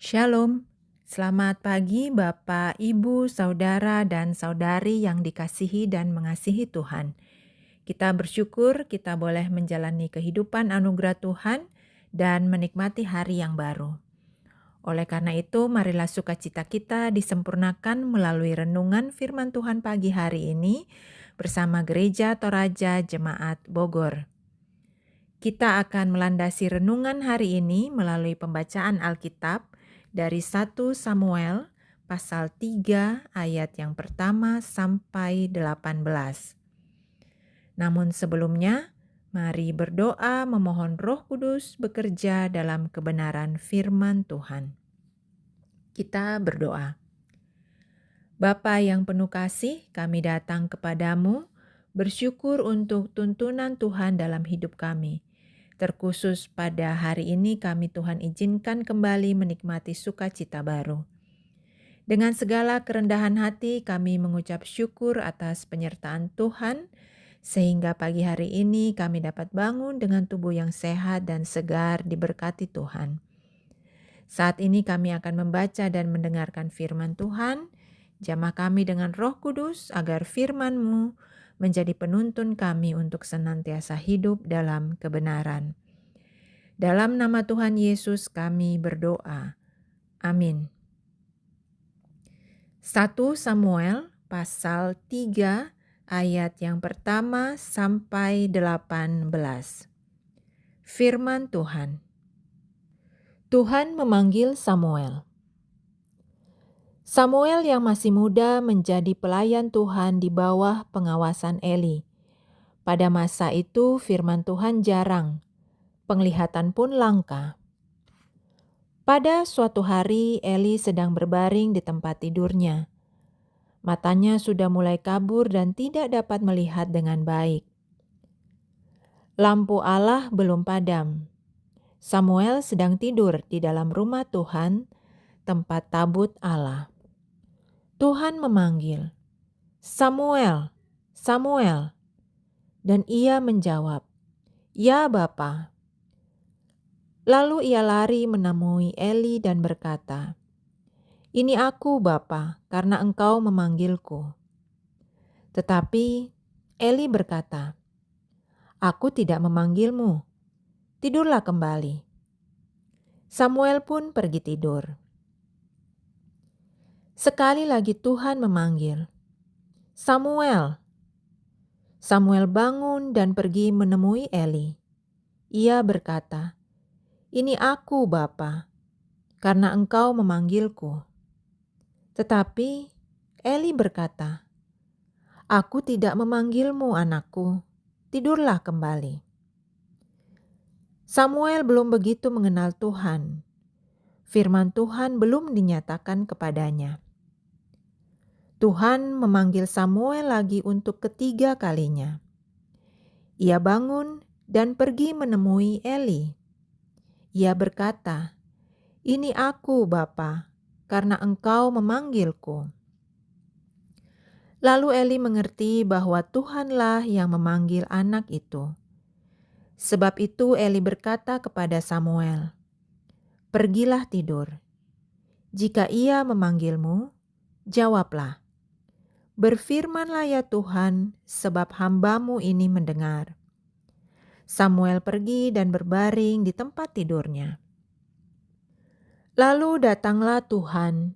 Shalom, selamat pagi Bapak, Ibu, Saudara, dan Saudari yang dikasihi dan mengasihi Tuhan. Kita bersyukur kita boleh menjalani kehidupan anugerah Tuhan dan menikmati hari yang baru. Oleh karena itu, marilah sukacita kita disempurnakan melalui renungan firman Tuhan pagi hari ini bersama Gereja Toraja Jemaat Bogor. Kita akan melandasi renungan hari ini melalui pembacaan Alkitab dari 1 Samuel pasal 3 ayat yang pertama sampai 18. Namun sebelumnya, mari berdoa memohon Roh Kudus bekerja dalam kebenaran firman Tuhan. Kita berdoa. Bapa yang penuh kasih, kami datang kepadamu, bersyukur untuk tuntunan Tuhan dalam hidup kami. Terkhusus pada hari ini kami Tuhan izinkan kembali menikmati sukacita baru. Dengan segala kerendahan hati kami mengucap syukur atas penyertaan Tuhan, sehingga pagi hari ini kami dapat bangun dengan tubuh yang sehat dan segar diberkati Tuhan. Saat ini kami akan membaca dan mendengarkan firman Tuhan. Jamah kami dengan Roh Kudus agar firman-Mu menjadi penuntun kami untuk senantiasa hidup dalam kebenaran. Dalam nama Tuhan Yesus kami berdoa. Amin. 1 Samuel pasal 3 ayat yang pertama sampai 18. Firman Tuhan. Tuhan memanggil Samuel. Samuel yang masih muda menjadi pelayan Tuhan di bawah pengawasan Eli. Pada masa itu firman Tuhan jarang, penglihatan pun langka. Pada suatu hari Eli sedang berbaring di tempat tidurnya. Matanya sudah mulai kabur dan tidak dapat melihat dengan baik. Lampu Allah belum padam. Samuel sedang tidur di dalam rumah Tuhan, tempat tabut Allah. Tuhan memanggil, "Samuel, Samuel." Dan ia menjawab, "Ya Bapa." Lalu ia lari menemui Eli dan berkata, "Ini aku, Bapa, karena engkau memanggilku." Tetapi Eli berkata, "Aku tidak memanggilmu. Tidurlah kembali." Samuel pun pergi tidur. Sekali lagi Tuhan memanggil, "Samuel." Samuel bangun dan pergi menemui Eli. Ia berkata, "Ini aku, Bapa, karena engkau memanggilku." Tetapi Eli berkata, "Aku tidak memanggilmu, anakku. Tidurlah kembali." Samuel belum begitu mengenal Tuhan. Firman Tuhan belum dinyatakan kepadanya. Tuhan memanggil Samuel lagi untuk ketiga kalinya. Ia bangun dan pergi menemui Eli. Ia berkata, "Ini aku, Bapa, karena engkau memanggilku." Lalu Eli mengerti bahwa Tuhanlah yang memanggil anak itu. Sebab itu Eli berkata kepada Samuel, "Pergilah tidur. Jika ia memanggilmu, jawablah. Berfirmanlah ya Tuhan, sebab hamba-Mu ini mendengar." Samuel pergi dan berbaring di tempat tidurnya. Lalu datanglah Tuhan,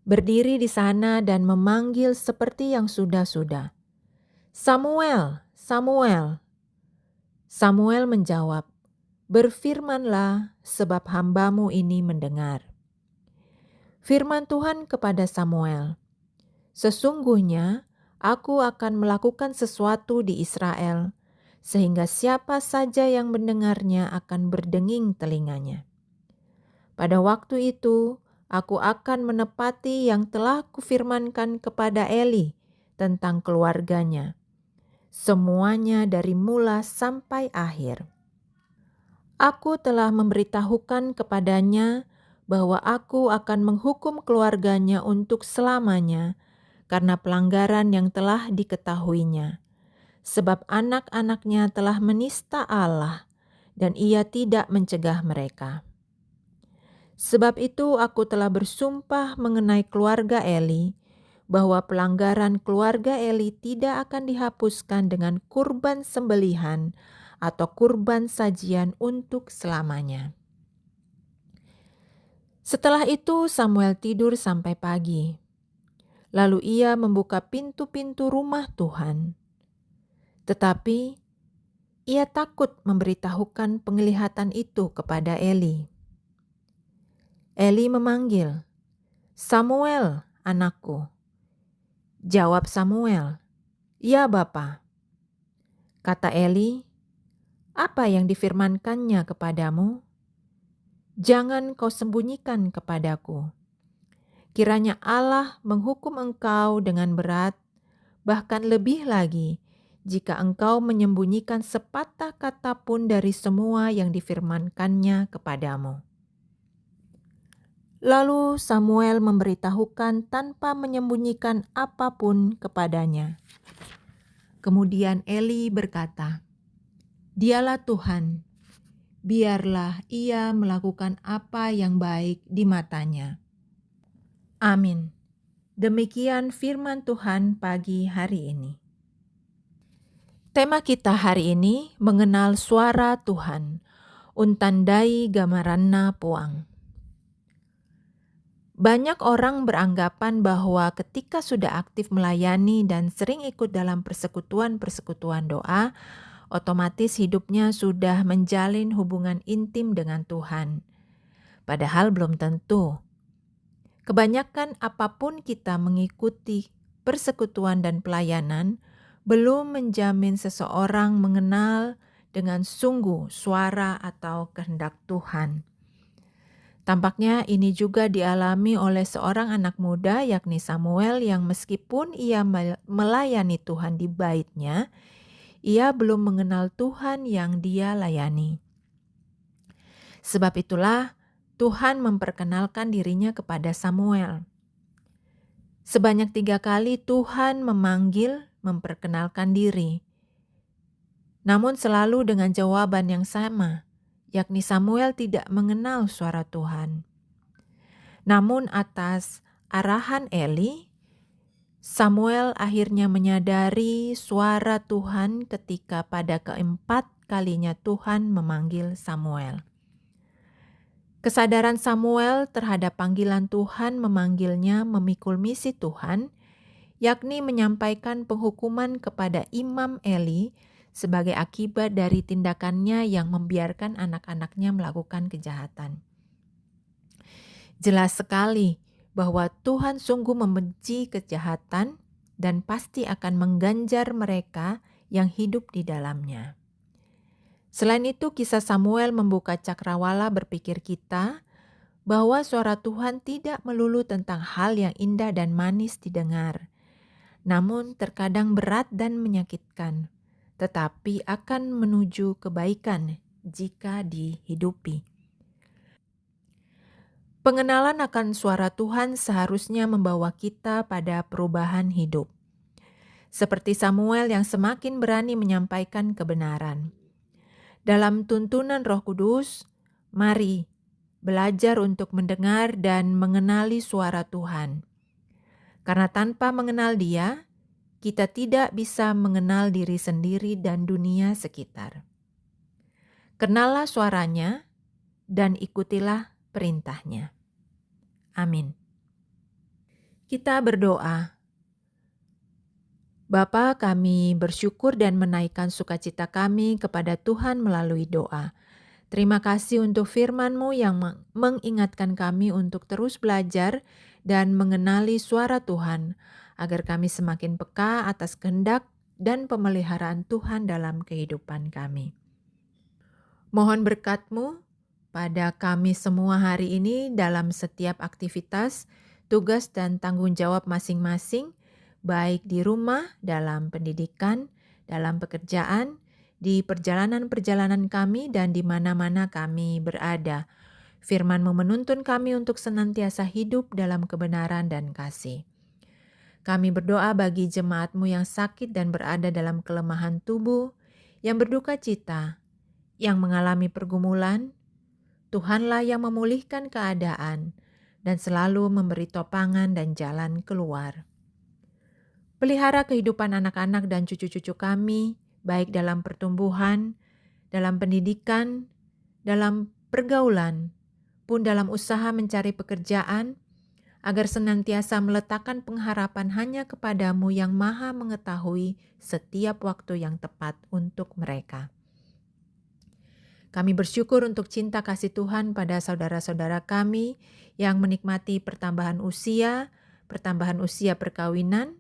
berdiri di sana dan memanggil seperti yang sudah-sudah, "Samuel, Samuel." Samuel menjawab, "Berfirmanlah, sebab hamba-Mu ini mendengar." Firman Tuhan kepada Samuel, "Sesungguhnya aku akan melakukan sesuatu di Israel, sehingga siapa saja yang mendengarnya akan berdenging telinganya. Pada waktu itu, aku akan menepati yang telah kufirmankan kepada Eli tentang keluarganya, semuanya dari mula sampai akhir. Aku telah memberitahukan kepadanya bahwa aku akan menghukum keluarganya untuk selamanya karena pelanggaran yang telah diketahuinya, sebab anak-anaknya telah menista Allah dan ia tidak mencegah mereka. Sebab itu aku telah bersumpah mengenai keluarga Eli, bahwa pelanggaran keluarga Eli tidak akan dihapuskan dengan kurban sembelihan atau kurban sajian untuk selamanya. Setelah itu Samuel tidur sampai pagi. Lalu ia membuka pintu-pintu rumah Tuhan. Tetapi ia takut memberitahukan penglihatan itu kepada Eli. Eli memanggil, "Samuel, anakku." Jawab Samuel, "Ya Bapa." Kata Eli, "Apa yang difirmankannya kepadamu? Jangan kau sembunyikan kepadaku. Kiranya Allah menghukum engkau dengan berat, bahkan lebih lagi, jika engkau menyembunyikan sepatah kata pun dari semua yang difirmankannya kepadamu." Lalu Samuel memberitahukan tanpa menyembunyikan apapun kepadanya. Kemudian Eli berkata, "Dialah Tuhan, biarlah ia melakukan apa yang baik di matanya." Amin. Demikian firman Tuhan pagi hari ini. Tema kita hari ini mengenal suara Tuhan, untandai gamaranna puang. Banyak orang beranggapan bahwa ketika sudah aktif melayani dan sering ikut dalam persekutuan-persekutuan doa, otomatis hidupnya sudah menjalin hubungan intim dengan Tuhan. Padahal belum tentu. Kebanyakan apapun kita mengikuti persekutuan dan pelayanan, belum menjamin seseorang mengenal dengan sungguh suara atau kehendak Tuhan. Tampaknya ini juga dialami oleh seorang anak muda yakni Samuel yang meskipun ia melayani Tuhan di baitnya, ia belum mengenal Tuhan yang dia layani. Sebab itulah Tuhan memperkenalkan dirinya kepada Samuel. Sebanyak 3 kali Tuhan memanggil memperkenalkan diri. Namun selalu dengan jawaban yang sama, yakni Samuel tidak mengenal suara Tuhan. Namun atas arahan Eli, Samuel akhirnya menyadari suara Tuhan ketika pada keempat kalinya Tuhan memanggil Samuel. Kesadaran Samuel terhadap panggilan Tuhan memanggilnya memikul misi Tuhan, yakni menyampaikan penghukuman kepada Imam Eli sebagai akibat dari tindakannya yang membiarkan anak-anaknya melakukan kejahatan. Jelas sekali bahwa Tuhan sungguh membenci kejahatan dan pasti akan mengganjar mereka yang hidup di dalamnya. Selain itu, kisah Samuel membuka cakrawala berpikir kita bahwa suara Tuhan tidak melulu tentang hal yang indah dan manis didengar, namun terkadang berat dan menyakitkan, tetapi akan menuju kebaikan jika dihidupi. Pengenalan akan suara Tuhan seharusnya membawa kita pada perubahan hidup. Seperti Samuel yang semakin berani menyampaikan kebenaran. Dalam tuntunan Roh Kudus, mari belajar untuk mendengar dan mengenali suara Tuhan. Karena tanpa mengenal Dia, kita tidak bisa mengenal diri sendiri dan dunia sekitar. Kenallah suaranya dan ikutilah perintahnya. Amin. Kita berdoa. Bapa, kami bersyukur dan menaikkan sukacita kami kepada Tuhan melalui doa. Terima kasih untuk firman-Mu yang mengingatkan kami untuk terus belajar dan mengenali suara Tuhan, agar kami semakin peka atas kehendak dan pemeliharaan Tuhan dalam kehidupan kami. Mohon berkat-Mu pada kami semua hari ini dalam setiap aktivitas, tugas dan tanggung jawab masing-masing, baik di rumah, dalam pendidikan, dalam pekerjaan, di perjalanan-perjalanan kami dan di mana-mana kami berada. Firman-Mu menuntun kami untuk senantiasa hidup dalam kebenaran dan kasih. Kami berdoa bagi jemaat-Mu yang sakit dan berada dalam kelemahan tubuh, yang berduka cita, yang mengalami pergumulan. Tuhanlah yang memulihkan keadaan dan selalu memberi topangan dan jalan keluar. Pelihara kehidupan anak-anak dan cucu-cucu kami, baik dalam pertumbuhan, dalam pendidikan, dalam pergaulan, pun dalam usaha mencari pekerjaan, agar senantiasa meletakkan pengharapan hanya kepadamu yang maha mengetahui setiap waktu yang tepat untuk mereka. Kami bersyukur untuk cinta kasih Tuhan pada saudara-saudara kami yang menikmati pertambahan usia perkawinan,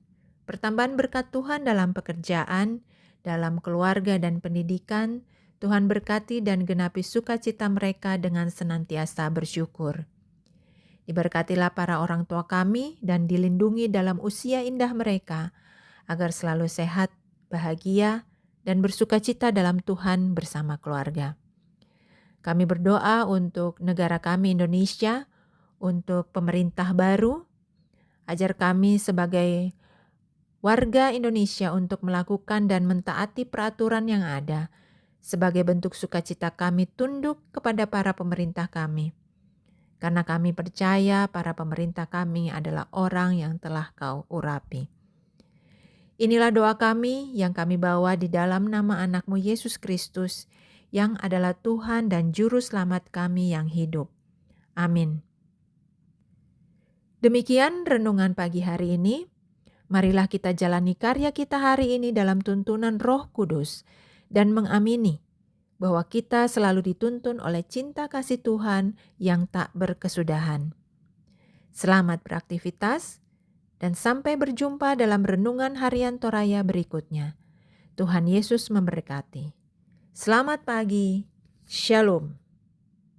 pertambahan berkat Tuhan dalam pekerjaan, dalam keluarga dan pendidikan. Tuhan berkati dan genapi sukacita mereka dengan senantiasa bersyukur. Diberkatilah para orang tua kami dan dilindungi dalam usia indah mereka, agar selalu sehat, bahagia, dan bersukacita dalam Tuhan bersama keluarga. Kami berdoa untuk negara kami Indonesia, untuk pemerintah baru, ajar kami sebagai warga Indonesia untuk melakukan dan mentaati peraturan yang ada. Sebagai bentuk sukacita kami tunduk kepada para pemerintah kami. Karena kami percaya para pemerintah kami adalah orang yang telah Kau urapi. Inilah doa kami yang kami bawa di dalam nama anak-Mu Yesus Kristus, yang adalah Tuhan dan Juru Selamat kami yang hidup. Amin. Demikian renungan pagi hari ini. Marilah kita jalani karya kita hari ini dalam tuntunan Roh Kudus dan mengamini bahwa kita selalu dituntun oleh cinta kasih Tuhan yang tak berkesudahan. Selamat beraktivitas dan sampai berjumpa dalam renungan harian Toraya berikutnya. Tuhan Yesus memberkati. Selamat pagi. Shalom.